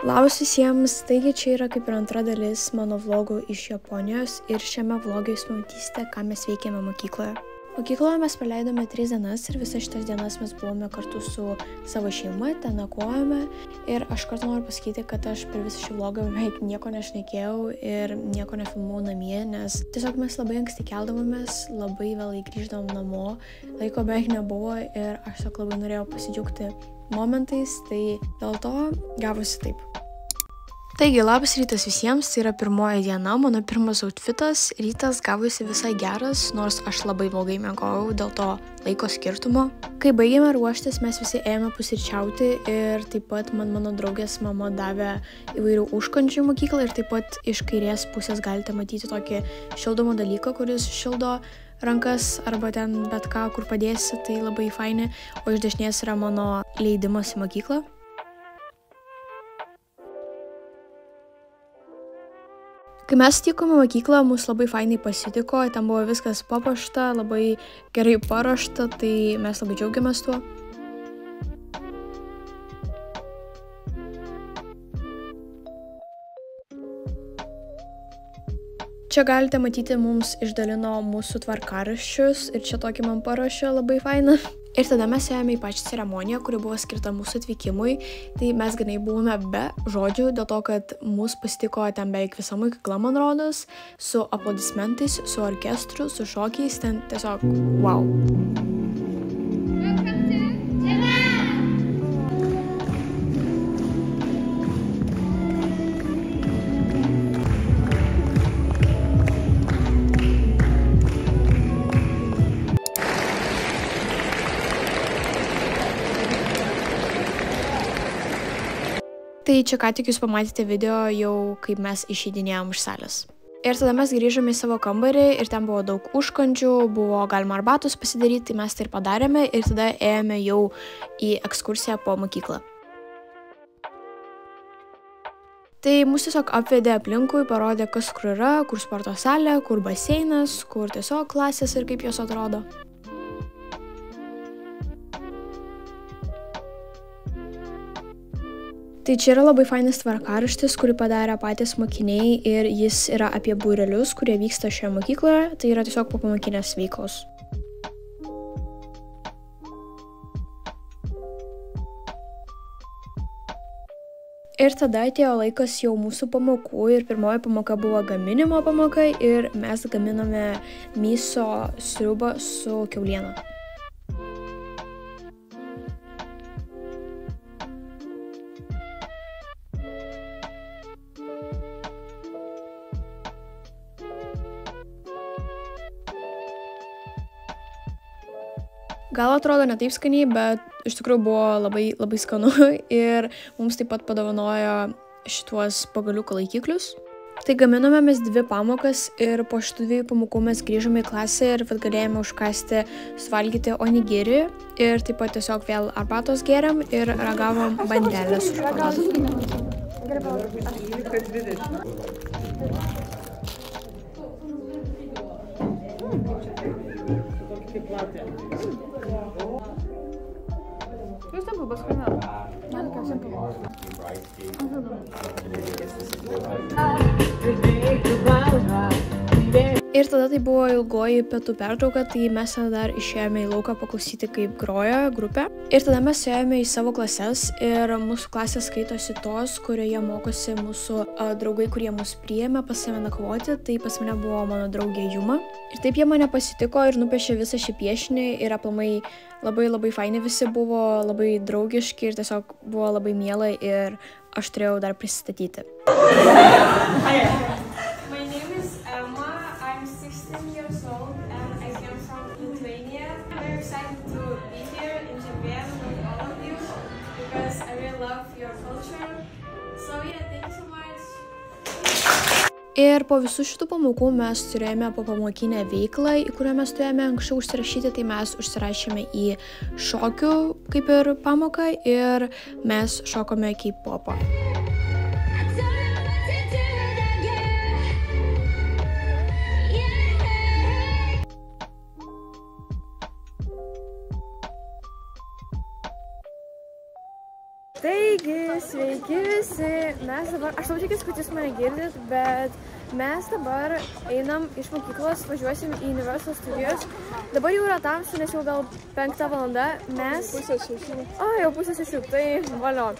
Labas visiems, taigi čia yra kaip ir antra dalis mano vlogų iš Japonijos ir šiame vloge jūs matysite, ką mes veikėme mokykloje. Mokykloje mes praleidome 3 dienas ir visas šitas dienas mes buvome kartu su savo šeima, ten nakvojome ir aš kartu noriu pasakyti, kad aš per visą šį vlogą beveik nieko nešnekėjau ir nieko nefilmavau namie, nes tiesiog mes labai anksti keldavomės, labai vėlai grįždavom namo, laiko beveik nebuvo ir aš tiesiog labai norėjau pasidžiaugti momentais, tai dėl to gavosi taip. Taigi, labas rytas visiems, tai yra pirmoji diena, mano pirmas outfitas, rytas gavosi visai geras, nors aš labai blogai miegojau dėl to laiko skirtumo. Kai baigėme ruoštis, mes visi ėjome pusryčiauti ir taip pat mano draugės mama davė įvairių užkandžių į mokyklą ir taip pat iš kairės pusės galite matyti tokį šildomą dalyką, kuris šildo rankas arba ten bet ką, kur padėsi, tai labai faini, o iš dešinės yra mano leidimas į mokyklą. Kai mes atvykome į mokyklą, mus labai fainai pasitiko, ten buvo viskas papuošta, labai gerai paruošta, tai mes labai džiaugiamės tuo. Čia galite matyti, mums išdalino mūsų tvarkaraščius ir čia tokį man paruošė labai fainą. Ir tada mes ėjome į pačią ceremoniją, kuri buvo skirta mūsų atvykimui, tai mes ganai buvome be žodžių, dėl to, kad mus pasitiko ten beveik visa mokykla, man rodos, su aplodismentais, su orkestru, su šokiais, ten tiesiog wow. Tai čia ką tik jūs pamatėte video jau, kaip mes išeidinėjom iš salės. Ir tada mes grįžome į savo kambarį ir ten buvo daug užkandžių, buvo galima arbatos pasidaryti, tai mes tai ir padarėme ir tada ėjome jau į ekskursiją po mokyklą. Tai mus tiesiog apvedė aplinkui, parodė, kas kur yra, kur sporto salė, kur baseinas, kur tiesiog klasės ir kaip jos atrodo. Tai čia yra labai fainas tvarkaraštis, kurį padarė patys mokiniai ir jis yra apie būrelius, kurie vyksta šioje mokykloje, tai yra tiesiog popamokinės veiklos. Ir tada atėjo laikas jau mūsų pamokų ir pirmoji pamoka buvo gaminimo pamoka ir mes gaminome miso sriubą su kiauliena. Gal atrodo ne taip skaniai, bet iš tikrųjų buvo labai skanu ir mums taip pat padovanojo šituos pagaliuko laikiklius. Tai gaminome mes 2 pamokas ir po šitų 2 pamokų mes grįžome į klasę ir galėjome užkasti suvalgyti onigiri ir taip pat tiesiog vėl arbatos gėrėm ir ragavom bandelę su šokoladu. Ir tada tai buvo ilgoji pietų pertrauka, tai mes dar išėjome į lauką paklausyti, kaip groja grupė. Ir tada mes ėjome į savo klases ir mūsų klasės skaitosi tos, kurioje mokosi mūsų draugai, kurie mus priėmė pas save nakvoti. Tai pas mane buvo mano draugė Juma. Ir taip jie mane pasitiko ir nupiešė visą šį piešinį ir aplamai labai faini visi buvo, labai draugiški ir tiesiog buvo labai miela ir aš turėjau dar prisistatyti. Ir po visų šitų pamokų mes turėjome popamokinę veiklą, į kurią mes turėjome anksčiau užsirašyti, tai mes užsirašėme į šokių kaip ir pamoką ir mes šokome K-popą. Taigi, sveiki visi, mes dabar, aš labai tikiuosi, kad jūs mane girdit, bet mes dabar einam iš mokyklos, važiuosim į Universal Studios. Dabar jau yra tamsu, nes jau gal 5 valanda, mes... Pusė 6. Jau pusė 6, tai valio.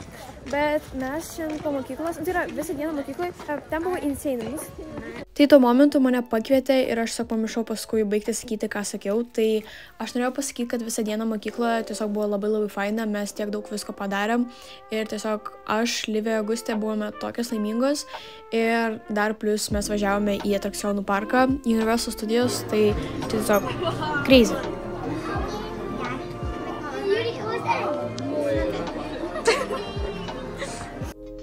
Bet mes šiandien po mokyklos, tai yra visą dieną mokyklai, ten buvo insane. Tai tuo momentu mane pakvietė ir aš tiesiog pamiršau paskui baigti sakyti, ką sakiau. Tai aš norėjau pasakyti, kad visą dieną mokykloje tiesiog buvo labai faina, mes tiek daug visko padarėm. Ir tiesiog aš, Livija, Augustė buvome tokios laimingos. Ir dar plus mes važiavome į atrakcionų parką, Universal Studios, tai tiesiog crazy.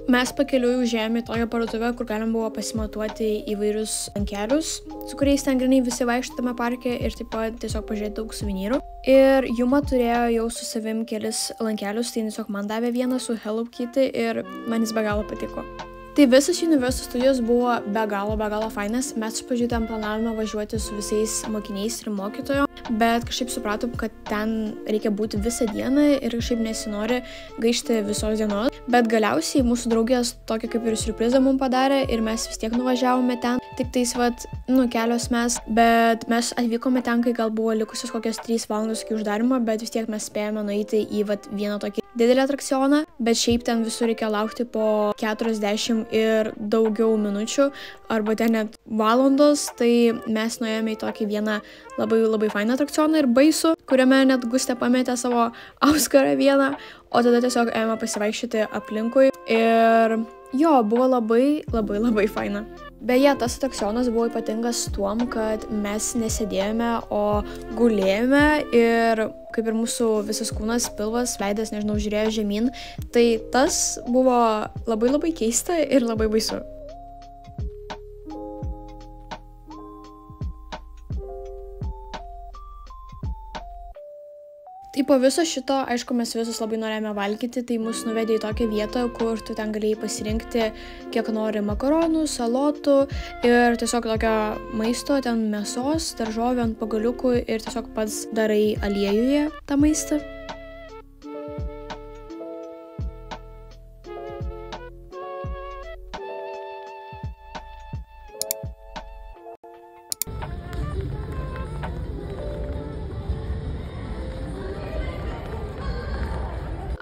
Mes pakeliui užėjome į tokią parduotuvę, kur galim buvo pasimatuoti įvairius lankelius, su kuriais ten grynai visi vaikštame parke ir taip pat tiesiog pažiūrėti daug suvenyrų. Ir Juma turėjo jau su savim kelis lankelius, tai tiesiog man davė vieną su Hello Kitty ir man jis be galo patiko. Tai visas Universal Studios buvo be galo fainas. Mes iš pradžių ten planavome važiuoti su visais mokiniais ir mokytojom, bet kažkaip supratom, kad ten reikia būti visą dieną ir kažkaip nesinori gaišti visos dienos. Bet galiausiai mūsų draugės tokį kaip ir siurprizą mums padarė ir mes vis tiek nuvažiavome ten. Tik tais, kelios mes, bet mes atvykome ten, kai gal buvo likusios kokios 3 valandos iki uždarimo, bet vis tiek mes spėjome nueiti į vieną tokį didelį atrakcioną, bet šiaip ten visur reikia laukti po 40 ir daugiau minučių, arba ten net valandos, tai mes nuėjome į tokį vieną labai fainą atrakcioną ir baisų, kuriame net Gustė pametė savo Auskarą vieną, o tada tiesiog ėjome pasivaikščioti aplinkui ir jo, buvo labai faina. Beje, tas atrakcionas buvo ypatingas tuom, kad mes nesėdėjome, o gulėjome ir kaip ir mūsų visas kūnas, pilvas, veidas, nežinau, žiūrėjo žemyn, tai tas buvo labai keista ir labai baisu. Tai po viso šito, aišku, mes visus labai norėjome valgyti, tai mus nuvedė į tokią vietą, kur tu ten galėjai pasirinkti, kiek nori makaronų, salotų ir tiesiog tokio maisto, ten mėsos, daržovių ant pagaliukų ir tiesiog pats darai aliejuje tą maistą.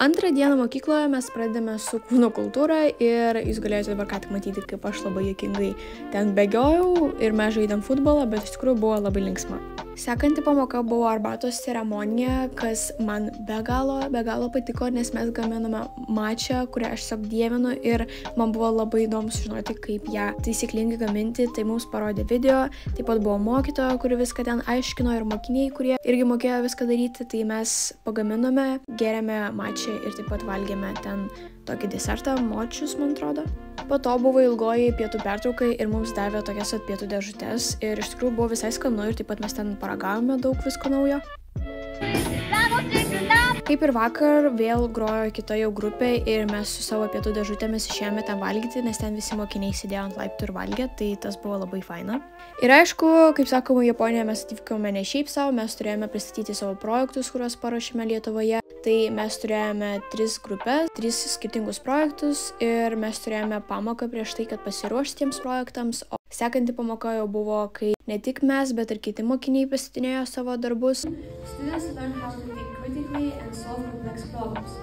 Antrą dieną mokykloje mes pradedame su kūno kultūra ir jūs galėjote dabar ką tik matyti, kaip aš labai juokingai ten bėgiojau ir mes žaidėm futbolą, bet iš tikrųjų buvo labai linksma. Sekanti pamoka buvo arbatos ceremonija, kas man be galo patiko, nes mes gaminame mačą, kurią aš tiesiog dievinu ir man buvo labai įdomu sužinoti, kaip ją taisyklingai gaminti. Tai mums parodė video, taip pat buvo mokytoja, kuri viską ten aiškino ir mokiniai, kurie irgi mokėjo viską daryti, tai mes pagaminome, gėrėme mačą ir taip pat valgėme ten tokį desertą, močius, man atrodo. Po to buvo ilgoji pietų pertraukai ir mums davė tokias pietų dėžutes ir iš tikrųjų buvo visai skanu ir taip pat mes ten paragavome daug visko naujo. Kaip ir vakar, vėl grojo kita jau grupė ir mes su savo pietų dėžutėmis išėjome ten valgyti, nes ten visi mokiniai sėdėjo ant laiptų ir valgė, tai tas buvo labai faina. Ir aišku, kaip sakoma, Japonijoje mes atvykome ne šiaip savo, mes turėjome pristatyti savo projektus, kuriuos paruošėme Lietuvoje. Tai mes turėjome 3 grupės, 3 skirtingus projektus ir mes turėjome pamoką prieš tai, kad pasiruošti tiems projektams, o sekanti pamoka jau buvo, kai ne tik mes, bet ir kiti mokiniai pristatinėjo savo darbus. Students learn how to think critically and solve complex problems.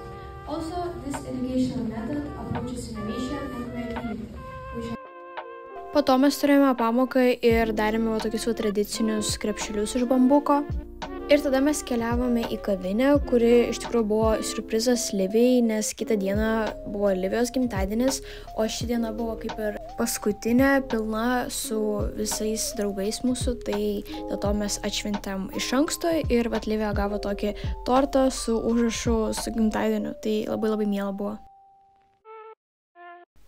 Also, this educational method approaches innovation and creativity. Po to mes turėjome pamoką ir darėme tokius tradicinius krepšelius iš bambuko. Ir tada mes keliavome į kavinę, kuri iš tikrųjų buvo siurprizas Livijai, nes kitą dieną buvo Livijos gimtadienis, o ši diena buvo kaip ir paskutinė, pilna su visais draugais mūsų, tai dėl to mes atšventėm iš anksto ir Livija gavo tokį tortą su užrašu su gimtadieniu, tai labai miela buvo.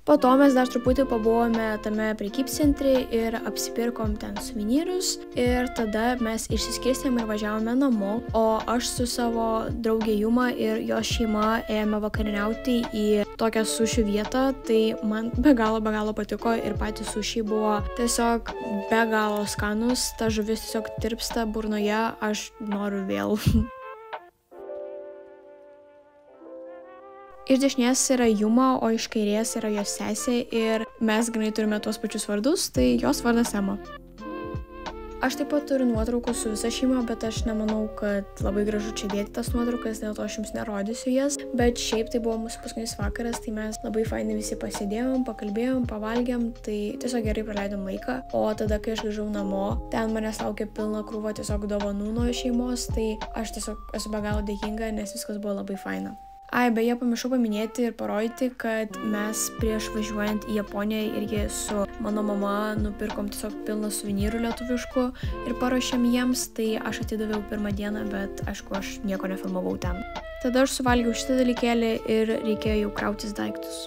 Po to mes dar truputį pabuvome tame prekybcentre ir apsipirkom ten suvenyrus ir tada mes išsiskirstėm ir važiavome namo, o aš su savo draugė Juma ir jos šeima ėjome vakarieniauti į tokią sušių vietą, tai man be galo patiko ir patys sušiai buvo tiesiog be galo skanus, ta žuvis tiesiog tirpsta burnoje, aš noriu vėl. Iš dešinės yra Juma, o iš kairės yra jos sesė ir mes grinai turime tuos pačius vardus, tai jos vardas Ema. Aš taip pat turiu nuotraukų su visa šeima, bet aš nemanau, kad labai gražu čia dėti tas nuotraukas, dėl to aš jums nerodysiu jas. Bet šiaip tai buvo mūsų paskutinis vakaras, tai mes labai fainai visi pasėdėjom, pakalbėjom, pavalgėm, tai tiesiog gerai praleidom laiką. O tada, kai aš grįžau namo, ten manęs laukė pilna krūva tiesiog dovanų nuo šeimos, tai aš tiesiog esu be galo dėkinga, nes viskas buvo labai faina. Beje, pamiršau paminėti ir parodyti, kad mes prieš važiuojant į Japoniją irgi su mano mama nupirkom tiesiog pilną suvenyrų lietuviškų ir paruošėm jiems, tai aš atidaviau pirmą dieną, bet aišku, aš nieko nefilmavau ten. Tada aš suvalgiau šitą dalykėlį ir reikėjo jau krautis daiktus.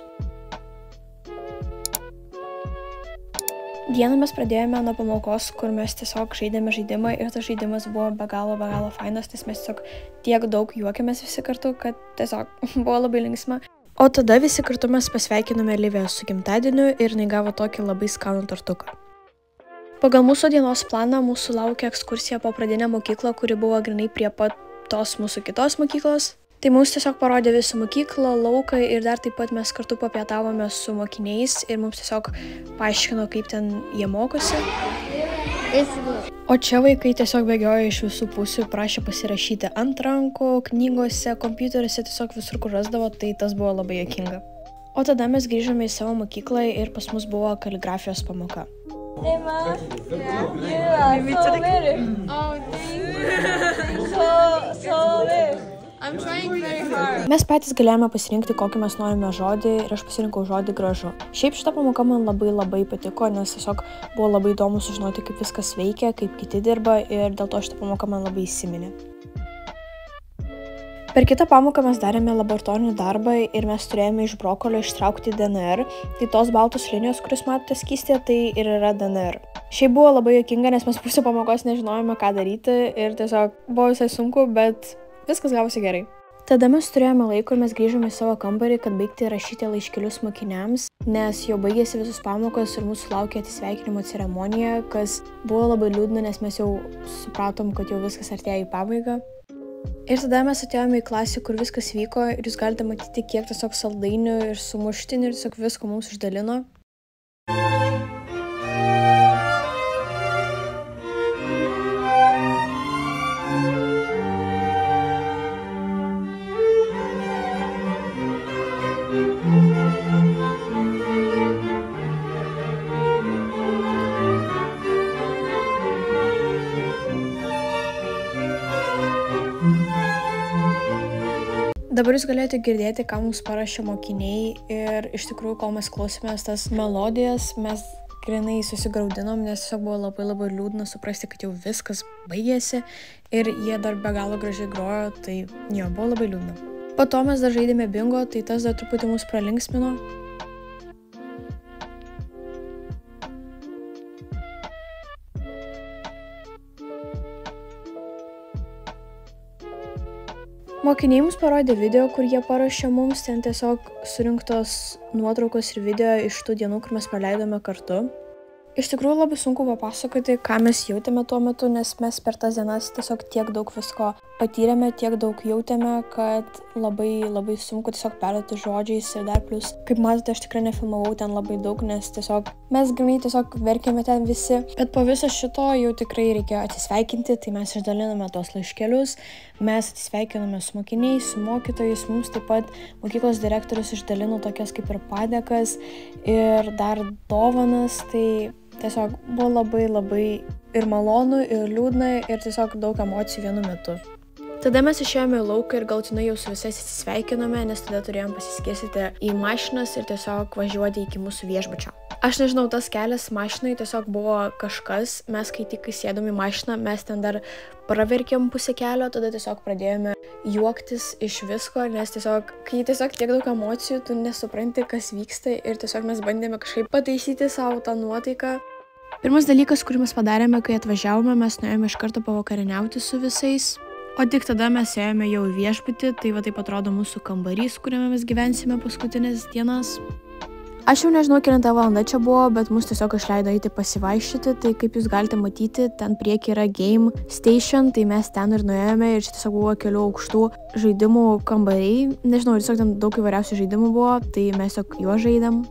Dieną mes pradėjome nuo pamokos, kur mes tiesiog žaidėme žaidimą ir tas žaidimas buvo be galo fainas, nes mes tiesiog tiek daug juokėmės visi kartu, kad tiesiog buvo labai linksma. O tada visi kartu mes pasveikinome Liviją su gimtadieniu ir jinai gavo tokį labai skanų tortuką. Pagal mūsų dienos planą mūsų laukia ekskursija po pradinę mokyklą, kuri buvo grinai prie pat tos mūsų kitos mokyklos. Tai mums tiesiog parodė visą mokyklą, lauką ir dar taip pat mes kartu papietavome su mokiniais ir mums tiesiog paaiškino, kaip ten jie mokosi. O čia vaikai tiesiog bėgiojo iš visų pusių, prašė pasirašyti ant rankų, knygose, kompiuteriuose, tiesiog visur, kur rasdavo, tai tas buvo labai juokinga. O tada mes grįžome į savo mokyklą ir pas mus buvo kaligrafijos pamoka. Emma, you are so very. Oh, thank you. So very. I'm trying very hard. Mes patys galėjome pasirinkti, kokį mes norime žodį ir aš pasirinkau žodį gražu. Šiaip šitą pamoką man labai patiko, nes tiesiog buvo labai įdomu sužinoti, kaip viskas veikia, kaip kiti dirba ir dėl to šitą pamoką man labai įsiminė. Per kitą pamoką mes darėme laboratorinį darbą ir mes turėjome iš brokolio ištraukti DNR. Tai tos baltos linijos, kurias matote skystyje, tai ir yra DNR. Šiaip buvo labai juokinga, nes mes pusę pamokos nežinojome, ką daryti ir tiesiog buvo visai sunku, bet viskas gavosi gerai. Tada mes turėjome laiko ir mes grįžome į savo kambarį, kad baigti rašyti laiškelius mokiniams, nes jau baigėsi visus pamokos ir mūsų laukė atsisveikinimo ceremonija, kas buvo labai liūdna, nes mes jau supratom, kad jau viskas artėja į pabaigą. Ir tada mes atėjome į klasę, kur viskas vyko ir jūs galite matyti, kiek tiesiog saldainių ir sumuštinių ir tiesiog visko mums išdalino. Dabar jūs galėjote girdėti, ką mums parašė mokiniai ir iš tikrųjų, kol mes klausėmės tas melodijas, mes grinai susigraudinom, nes tiesiog buvo labai liūdna suprasti, kad jau viskas baigėsi ir jie dar be galo gražiai grojo, tai jo, buvo labai liūdna. Po to mes dar žaidėme bingo, tai tas dar truputį mus pralinksmino. Mokiniai mums parodė video, kur jie parašė mums, ten tiesiog surinktos nuotraukos ir video iš tų dienų, kur mes praleidome kartu. Iš tikrųjų labai sunku papasakoti, ką mes jautėme tuo metu, nes mes per tas dienas tiesiog tiek daug visko patyrėme, tiek daug jautėme, kad labai sunku tiesiog perduoti žodžiais ir dar plus, kaip matote, aš tikrai nefilmavau ten labai daug, nes tiesiog mes grinai tiesiog verkėme ten visi. Bet po viso šito jau tikrai reikėjo atsisveikinti, tai mes išdalinome tos laiškelius, mes atsisveikinome su mokiniais, su mokytojais, mums taip pat mokyklos direktorius išdalino tokias kaip ir padėkas ir dar dovanas, tai tiesiog buvo labai ir malonu, ir liūdna, ir tiesiog daug emocijų vienu metu. Tada mes išėjome į lauką ir galutinai jau su visais atsisveikinome, nes tada turėjom pasiskirstyti į mašinas ir tiesiog važiuoti iki mūsų viešbučio. Aš nežinau, tas kelias mašinai tiesiog buvo kažkas, mes kai tik sėdom į mašiną, mes ten dar praverkėm pusę kelio, tada tiesiog pradėjome juoktis iš visko, nes tiesiog, kai tiesiog tiek daug emocijų, tu nesupranti, kas vyksta ir tiesiog mes bandėme kažkaip pataisyti savo tą nuotaiką. Pirmas dalykas, kurį mes padarėme, kai atvažiavome, mes nuėjome iš karto pavakarieniauti su visais. O tik tada mes ėjome jau į viešbutį, tai va taip atrodo mūsų kambarys, kuriame mes gyvensime paskutinės dienas. Aš jau nežinau, kelinta valanda čia buvo, bet mus tiesiog išleido eiti pasivaikščioti, tai kaip jūs galite matyti, ten prieki yra Game Station, tai mes ten ir nuėjome ir čia tiesiog buvo kelių aukštų žaidimų kambariai. Nežinau, tiesiog ten daug įvairiausių žaidimų buvo, tai mes tiesiog juos žaidėm.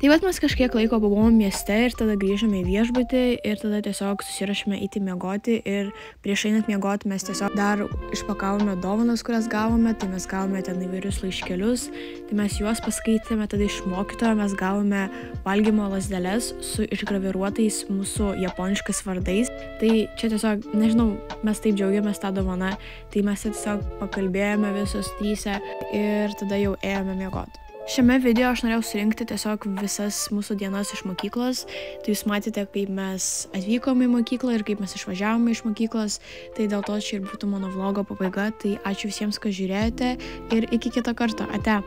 Taip pat mes kažkiek laiko pabuvom mieste ir tada grįžome į viešbutį ir tada tiesiog susirašėme eiti miegoti ir prieš einant miegoti mes tiesiog dar išpakavome dovanas, kurias gavome, tai mes gavome ten įvairius laiškelius, tai mes juos paskaitėme, tada iš mokytojo mes gavome valgymo lazdeles su išgraviruotais mūsų japoniškais vardais, tai čia tiesiog, nežinau, mes taip džiaugiamės tą dovaną, tai mes tiesiog pakalbėjome visos tryse ir tada jau ėjome miegoti. Šiame video aš norėjau surinkti tiesiog visas mūsų dienas iš mokyklos, tai jūs matėte, kaip mes atvykom į mokyklą ir kaip mes išvažiavome iš mokyklos, tai dėl to čia ir būtų mano vlogo pabaiga, tai ačiū visiems, kas žiūrėjote ir iki kito karto, ate!